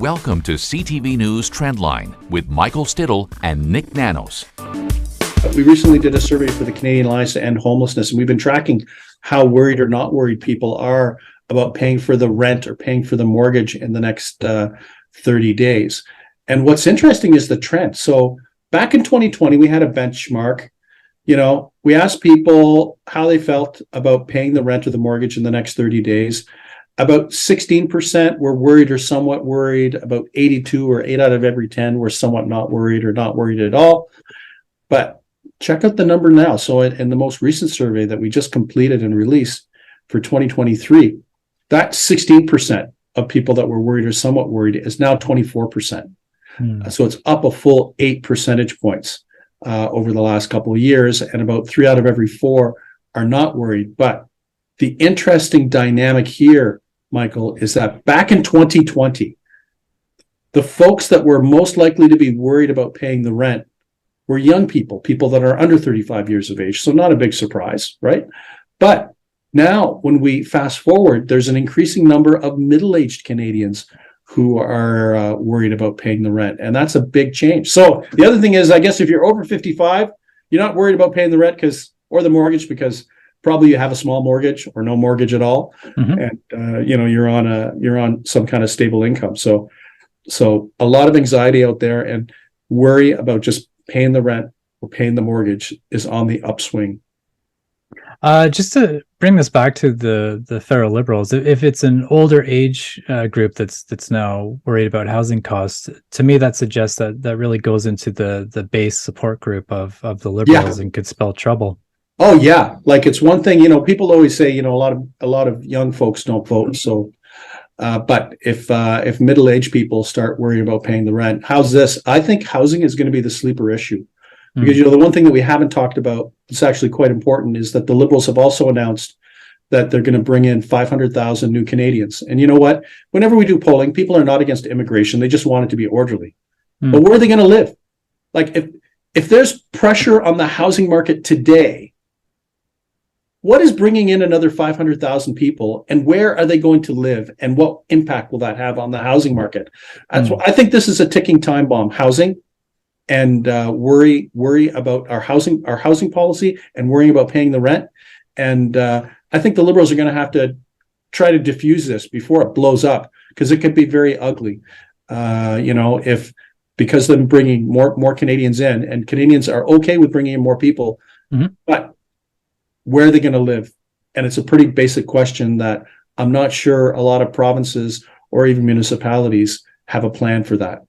Welcome to CTV News Trendline with Michael Stittle and Nick Nanos. We recently did a survey for the Canadian Alliance to End Homelessness, and we've been tracking how worried or not worried people are about paying for the rent or paying for the mortgage in the next 30 days. And what's interesting is the trend. So back in 2020, we had a benchmark. We asked people how they felt about paying the rent or the mortgage in the next 30 days. About 16% were worried or somewhat worried. About 82 or 8 out of every 10 were somewhat not worried or not worried at all. But check out the number now. So in the most recent survey that we just completed and released for 2023, that 16% of people that were worried or somewhat worried is now 24%. So it's up a full 8 percentage points over the last couple of years, and about 3 out of every 4 are not worried. But the interesting dynamic here, Michael, is that back in 2020, the folks that were most likely to be worried about paying the rent were young people that are under 35 years of age. So not a big surprise, right? But now when we fast forward, there's an increasing number of middle-aged Canadians who are worried about paying the rent. And that's a big change. So the other thing is, I guess if you're over 55, you're not worried about paying the rent or the mortgage because probably you have a small mortgage or no mortgage at all. And, you're on some kind of stable income. So a lot of anxiety out there, and worry about just paying the rent or paying the mortgage is on the upswing. Just to bring this back to the federal Liberals, if it's an older age group that's now worried about housing costs, to me that suggests that really goes into the base support group of the Liberals and could spell trouble. Oh yeah, like it's one thing. People always say a lot of young folks don't vote. So, but if middle-aged people start worrying about paying the rent, how's this? I think housing is going to be the sleeper issue. Because, the one thing that we haven't talked about that's actually quite important is that the Liberals have also announced that they're going to bring in 500,000 new Canadians. And you know what? Whenever we do polling, people are not against immigration. They just want it to be orderly. But where are they going to live? Like if there's pressure on the housing market today, what is bringing in another 500,000 people, and where are they going to live, and what impact will that have on the housing market? I think this is a ticking time bomb. Housing. And worry about our housing policy, and worrying about paying the rent. And I think the Liberals are going to have to try to diffuse this before it blows up, because it could be very ugly. Because them bringing more Canadians in, and Canadians are okay with bringing in more people, but where are they going to live? And it's a pretty basic question that I'm not sure a lot of provinces or even municipalities have a plan for that.